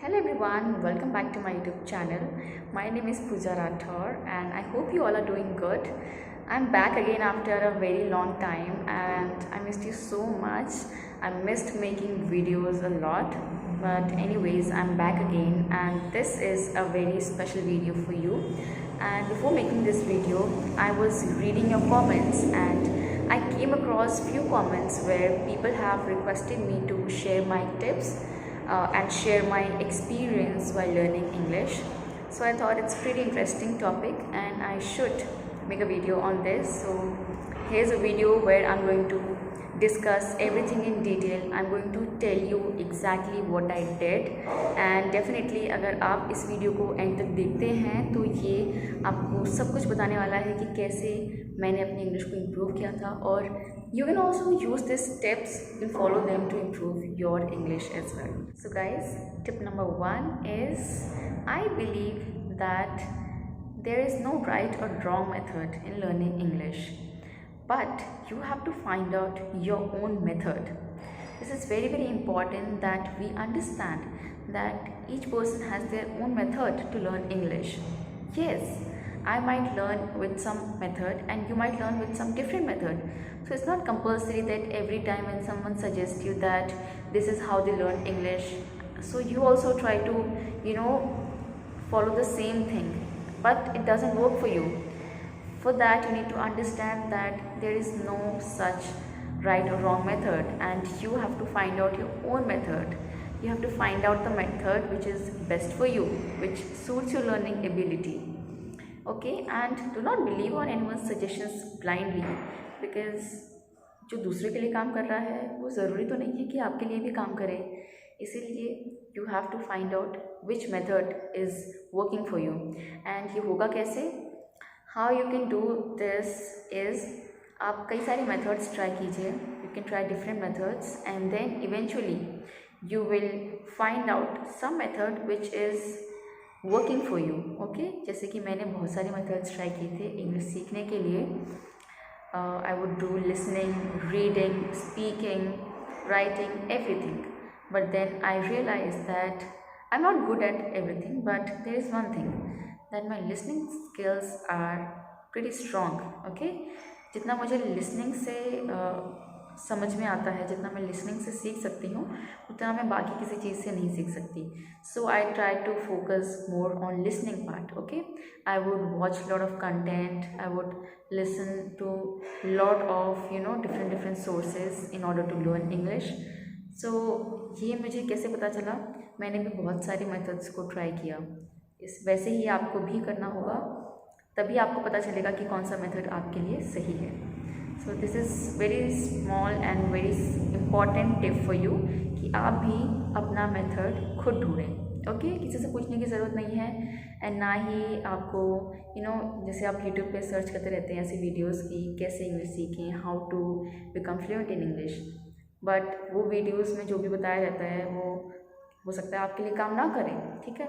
Hello everyone, welcome back to my YouTube channel. My name is Pooja Rathore and I hope you all are doing good. I'm back again after a very long time and I missed you so much. I missed making videos a lot, but anyways, I'm back again and this is a very special video for you. And before making this video, I was reading your comments and I came across few comments where people have requested me to share my tips and share my experience while learning English. So I thought it's pretty interesting topic and I should make a video on this. So here's a video where I'm going to discuss everything in detail. I'm going to tell you exactly what I did and definitely अगर आप इस video को and तक देखते हैं तो ये आपको सब कुछ बताने वाला है कि कैसे मैंने अपनी इंग्लिश को इम्प्रूव किया था और you can also use these tips and follow them to improve your English as well. So guys, tip number 1 is I believe that there is no right or wrong method in learning English, but you have to find out your own method. This is very important that we understand that each person has their own method to learn English. Yes, I might learn with some method and you might learn with some different method. So it's not compulsory that every time when someone suggests you that this is how they learn English, so you also try to, follow the same thing, but it doesn't work for you. For that you need to understand that there is no such right or wrong method and you have to find out your own method. You have to find out the method which is best for you, which suits your learning ability. Okay, and do not believe on anyone's suggestions blindly because जो दूसरे के लिए काम कर रहा है वो ज़रूरी तो नहीं है कि आपके लिए भी काम करे. इसीलिए you have to find out which method is working for you. And ये होगा कैसे? How you can do this is आप कई सारे methods try कीजिए. You can try different methods and then eventually you will find out some method which is working for you. Okay, जैसे कि मैंने बहुत सारे मेथड्स ट्राई किए थे इंग्लिश सीखने के लिए. I would do listening, reading, speaking, writing, everything. But then I realise that I am not good at everything, but there is one thing that my listening skills are pretty strong. Okay, जितना मुझे listening से समझ में आता है, जितना मैं listening से सीख सकती हूँ उतना मैं बाकी किसी चीज़ से नहीं सीख सकती. So I try to focus more on listening part. Okay, I would watch lot of content, I would listen to lot of different sources in order to learn English. So ये मुझे कैसे पता चला? मैंने भी बहुत सारे मेथड्स को ट्राई किया. इस वैसे ही आपको भी करना होगा, तभी आपको पता चलेगा कि कौन सा मेथड आपके लिए सही है. So this is very small and very important tip for you कि आप भी अपना मेथड खुद ढूंढें. ओके, किसी से पूछने की ज़रूरत नहीं है एंड ना ही आपको जैसे आप यूट्यूब पे सर्च करते रहते हैं ऐसी वीडियोस की कैसे इंग्लिश सीखें, how to become fluent in English, but वो वीडियोस में जो भी बताया रहता है वो हो सकता है आपके लिए काम ना करें. ठीक है,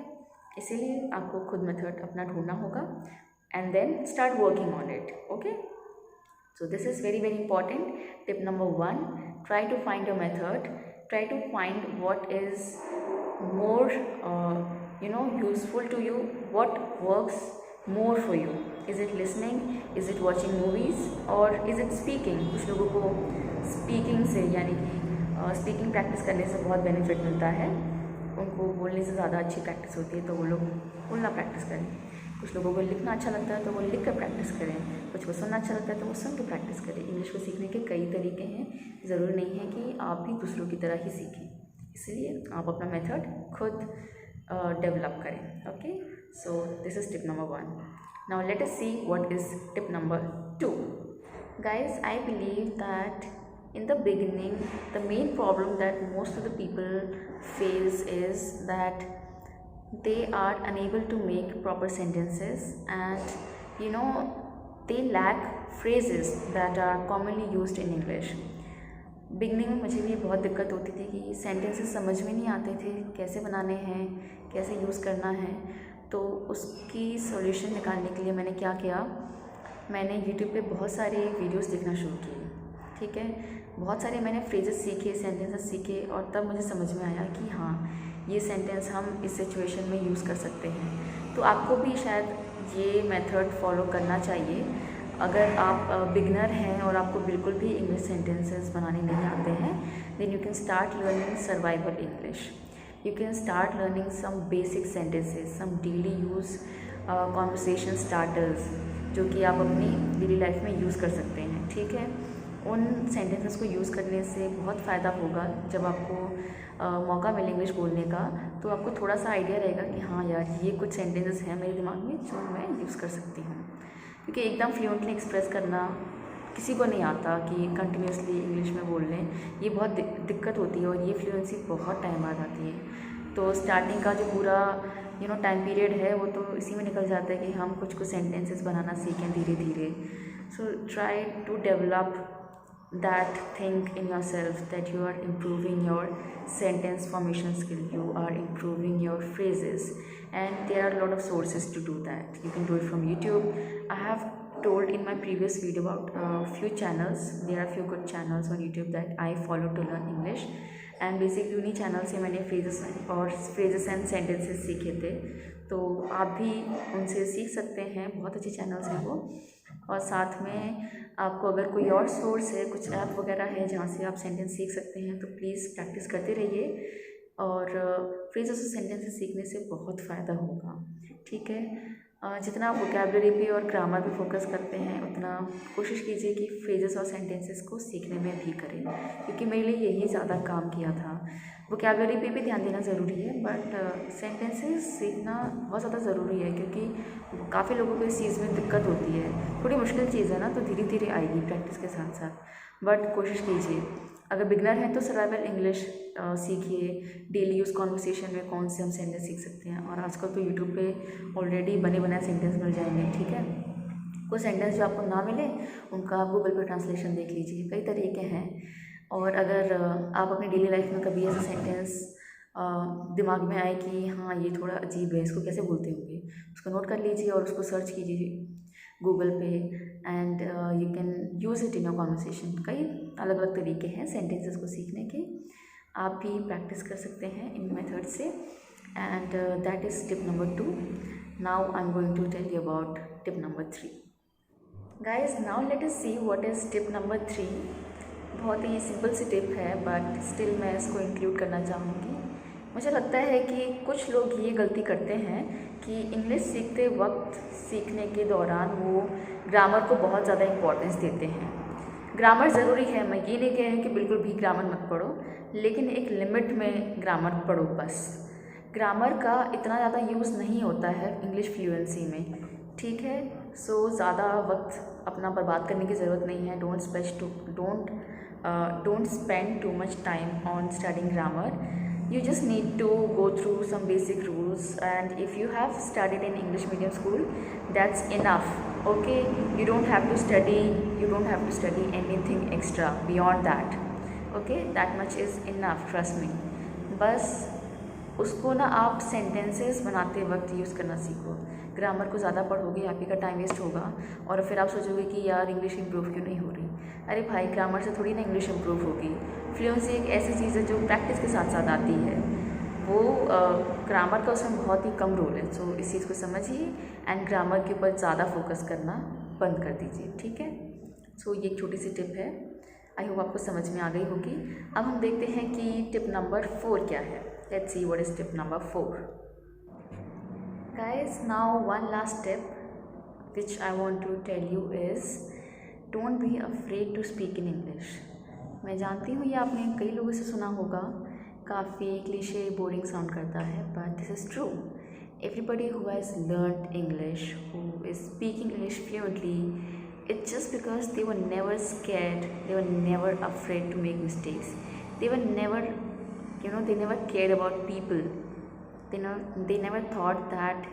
इसीलिए आपको खुद मेथड अपना ढूंढना होगा and then start working on it. Okay, so this is very important. Tip number 1, try to find your method. Try to find what is more useful to you, what works more for you. Is it listening, is it watching movies, or is it speaking? कुछ लोगों को speaking से यानी कि speaking practice करने से बहुत benefit मिलता है. उनको बोलने से ज़्यादा अच्छी प्रैक्टिस होती है तो वो लोग बोलना प्रैक्टिस करें. कुछ लोगों को लिखना अच्छा लगता है तो वो लिख कर प्रैक्टिस करें. कुछ को सुनना अच्छा लगता है तो वो सुन के प्रैक्टिस करें. इंग्लिश को सीखने के कई तरीके हैं, ज़रूरी नहीं है कि आप भी दूसरों की तरह ही सीखें. इसलिए आप अपना मेथड खुद डेवलप करें. Okay, so this is tip number 1. Now let us see what is tip number 2. Guys, I believe that in the beginning the main problem that most of the people face is that they are unable to make proper sentences and they lack phrases that are commonly used in English. Beginning में मुझे भी बहुत दिक्कत होती थी कि sentences समझ में नहीं आते थे, कैसे बनाने हैं, कैसे यूज़ करना है. तो उसकी सॉल्यूशन निकालने के लिए मैंने क्या किया, मैंने यूट्यूब पे बहुत सारे वीडियोस देखना शुरू किए. ठीक है, बहुत सारे मैंने फ्रेजेस सीखे, सेंटेंसेस सीखे और तब मुझे समझ में आया कि हाँ, ये सेंटेंस हम इस सिचुएशन में यूज़ कर सकते हैं। तो आपको भी शायद ये मेथड फॉलो करना चाहिए। अगर आप बिगनर हैं और आपको बिल्कुल भी इंग्लिश सेंटेंसेस बनाने नहीं आते हैं, then you can start learning survival English. You can start learning some basic sentences, some daily use conversation starters, जो कि आप अपनी डेली लाइफ में यूज़ कर सकते हैं। ठीक है, उन सेंटेंसेस को यूज़ करने से बहुत फ़ायदा होगा। जब आपको मौका मिले इंग्लिश बोलने का, तो आपको थोड़ा सा आइडिया रहेगा कि हाँ यार, ये कुछ सेंटेंसेस हैं मेरे दिमाग में जो मैं यूज़ कर सकती हूँ। क्योंकि एकदम फ्लुएंटली एक्सप्रेस करना किसी को नहीं आता कि कंटिन्यूसली इंग्लिश में बोल लें, ये बहुत दिक्कत होती है और ये फ्लुएंसी बहुत टाइम बाद आती है। तो स्टार्टिंग का जो पूरा टाइम पीरियड है वो तो इसी में निकल जाता है कि हम कुछ कुछ सेंटेंसेस बनाना सीखें धीरे धीरे। So try to develop that think in yourself that you are improving your sentence formation skill, you are improving your phrases, and there are a lot of sources to do that. You can do it from YouTube. I have told in my previous video about few channels. There are few good channels on YouTube that I follow to learn English, and basically उन्हीं channel से मैंने phrases and sentences सीखे थे। तो आप भी उनसे सीख सकते हैं, बहुत अच्छे चैनल्स हैं वो। और साथ में आपको अगर कोई और सोर्स है, कुछ ऐप वगैरह है जहाँ से आप सेंटेंस सीख सकते हैं, तो प्लीज़ प्रैक्टिस करते रहिए। और फ्रेजेस और सेंटेंसेस सीखने से बहुत फ़ायदा होगा। ठीक है, जितना आप वोकैबुलरी पे और ग्रामर पे फोकस करते हैं, उतना कोशिश कीजिए कि फ्रेजेस और सेंटेंसेस को सीखने में भी करें, क्योंकि मेरे लिए यही ज़्यादा काम किया था। वोकैबुलरी पे भी ध्यान देना ज़रूरी है, बट सेंटेंसेस सीखना बहुत ज़्यादा ज़रूरी है, क्योंकि काफ़ी लोगों को इस चीज़ में दिक्कत होती है। थोड़ी मुश्किल चीज़ है ना, तो धीरे धीरे आएगी प्रैक्टिस के साथ साथ, बट कोशिश कीजिए। अगर बिगनर हैं तो सर्वाइवल इंग्लिश सीखिए। डेली यूज़ कॉन्वर्सेशन में कौन से हम सेंटेंस सीख सकते हैं, और आजकल तो यूट्यूब पे ऑलरेडी बने बनाए सेंटेंस मिल जाएंगे। ठीक है, कोई सेंटेंस जो आपको ना मिले उनका आप गूगल पे ट्रांसलेशन देख लीजिए, कई तरीके हैं। और अगर आप अपनी डेली लाइफ में कभी ऐसा सेंटेंस दिमाग में आए कि हाँ ये थोड़ा अजीब है, इसको कैसे बोलते होंगे, उसको नोट कर लीजिए और उसको सर्च कीजिए गूगल पे, and you can use it in your conversation. कई अलग अलग तरीके हैं सेंटेंसेस को सीखने के, आप भी प्रैक्टिस कर सकते हैं इन मेथड से। And that is tip number 2। Now I am going to tell you about tip number 3। Guys, now let us see what is tip number 3। बहुत ही सिंपल सी टिप है, बट स्टिल मैं इसको इंक्लूड करना चाहूँगी। मुझे लगता है कि कुछ लोग ये गलती करते हैं कि इंग्लिश सीखते वक्त, सीखने के दौरान वो ग्रामर को बहुत ज़्यादा इम्पोर्टेंस देते हैं। ग्रामर ज़रूरी है, मैं ये नहीं कह रही कि बिल्कुल भी ग्रामर मत पढ़ो, लेकिन एक लिमिट में ग्रामर पढ़ो बस। ग्रामर का इतना ज़्यादा यूज़ नहीं होता है इंग्लिश फ्लुएंसी में। ठीक है, सो ज़्यादा वक्त अपना बर्बाद करने की ज़रूरत नहीं है। Don't spend too much time on studying grammar. You just need to go through some basic rules, and if you have studied in English medium school, that's enough. Okay, you don't have to study anything extra beyond that. Okay, that much is enough, trust me. बस उसको ना आप sentences बनाते वक्त use करना सीखो। Grammar को ज़्यादा पढ़ोगे, आप ही का टाइम वेस्ट होगा, और फिर आप सोचोगे कि यार इंग्लिश इंप्रूव क्यों नहीं हो रही। अरे भाई, ग्रामर से थोड़ी ना इंग्लिश इंप्रूव होगी। फ्लुएंसी एक ऐसी चीज़ है जो प्रैक्टिस के साथ साथ आती है, वो ग्रामर का उसमें बहुत ही कम रोल है। सो इस चीज़ को समझिए एंड ग्रामर के ऊपर ज़्यादा फोकस करना बंद कर दीजिए। ठीक है, सो ये एक छोटी सी टिप है, आई होप आपको समझ में आ गई होगी। अब हम देखते हैं कि टिप नंबर 4 क्या है। Let's see what is tip number 4। Guys, now one last tip which I want to tell you is don't be afraid to speak in English. मैं जानती हूँ ये आपने कई लोगों से सुना होगा, काफ़ी क्लीशे बोरिंग साउंड करता है, but this is true. Everybody who has learned English, who is speaking English fluently, it's just because they were never scared, they were never afraid to make mistakes. They were never, they never cared about people. They never thought that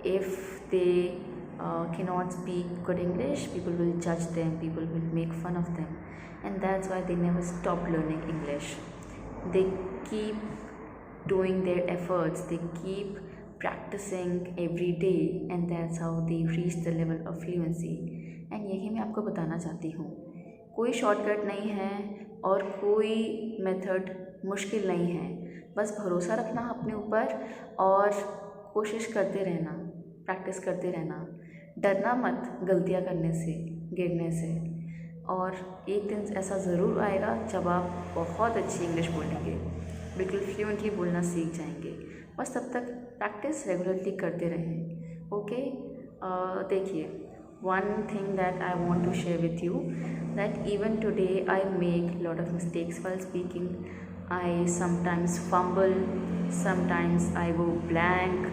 if they cannot speak good English, people will judge them, people will make fun of them, and that's why they never stop learning English. They keep doing their efforts, they keep practicing every day, and that's how they reach the level of fluency. and यही मैं आपको बताना चाहती हूँ, कोई shortcut नहीं है और कोई मेथड मुश्किल नहीं है। बस भरोसा रखना अपने ऊपर और कोशिश करते रहना, प्रैक्टिस करते रहना। डरना मत गलतियाँ करने से, गिरने से। और एक दिन ऐसा ज़रूर आएगा जब आप बहुत अच्छी इंग्लिश बोलेंगे, बिल्कुल फ्लुएंटली बोलना सीख जाएंगे। बस तब तक प्रैक्टिस रेगुलरली करते रहें। ओके, देखिए, one thing that I want to share with you, that even today I make a lot of mistakes while speaking. I sometimes fumble, sometimes I go blank.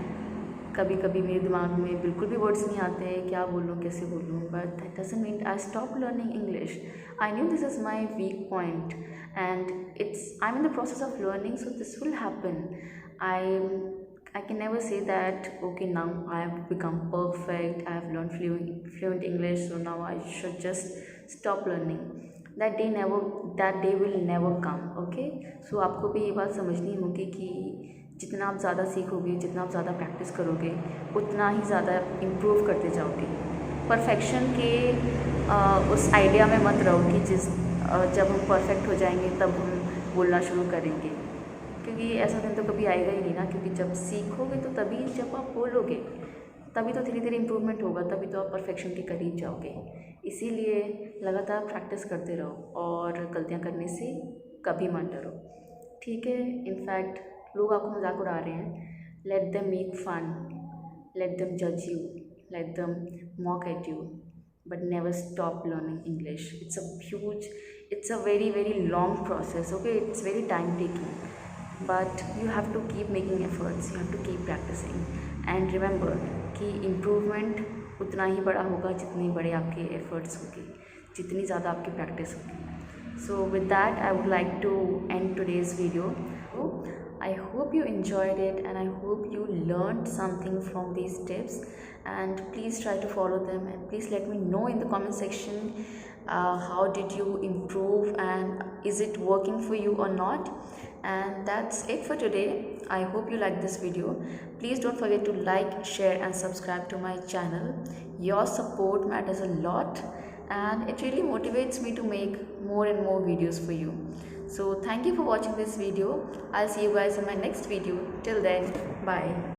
कभी कभी मेरे दिमाग में बिल्कुल भी वर्ड्स नहीं आते हैं, क्या बोलूँ कैसे बोलूँ, but that doesn't mean I stop learning English. I knew this is my weak point and I'm in the process of learning, so this will happen. I can never say that okay, now I have become perfect, I have learned fluent English, so now I should just stop learning. That day will never come. Okay, so आपको भी ये बात समझनी होगी कि जितना आप ज़्यादा सीखोगे, जितना आप ज़्यादा प्रैक्टिस करोगे, उतना ही ज़्यादा इम्प्रूव करते जाओगे. परफेक्शन के उस आइडिया में मत रहो कि जब हम परफेक्ट हो जाएंगे तब हम बोलना शुरू करेंगे, क्योंकि ऐसा दिन तो कभी आएगा ही नहीं ना. क्योंकि जब सीखोगे तो तभी, जब आप बोलोगे तभी तो धीरे धीरे इम्प्रूवमेंट होगा, तभी तो आप परफेक्शन के करीब जाओगे. इसीलिए लगातार प्रैक्टिस करते रहो और गलतियाँ करने से कभी मत डरो. ठीक है, इनफैक्ट लोग आपको मजाक उड़ा रहे हैं, let them make fun, let them जज you, let them mock at you, but never stop learning English. It's a very very long process. Okay, it's very time taking, but you have to keep making efforts, you have to keep practicing, and remember कि improvement उतना ही बड़ा होगा जितने बड़े आपके efforts होंगे, जितनी ज़्यादा आपकी practice होगी. So with that I would like to end today's video. I hope you enjoyed it and I hope you learned something from these tips, and please try to follow them, and please let me know in the comment section how did you improve and is it working for you or not. And that's it for today. I hope you liked this video. Please don't forget to like, share and subscribe to my channel. Your support matters a lot and it really motivates me to make more and more videos for you. So thank you for watching this video. I'll see you guys in my next video. Till then, bye.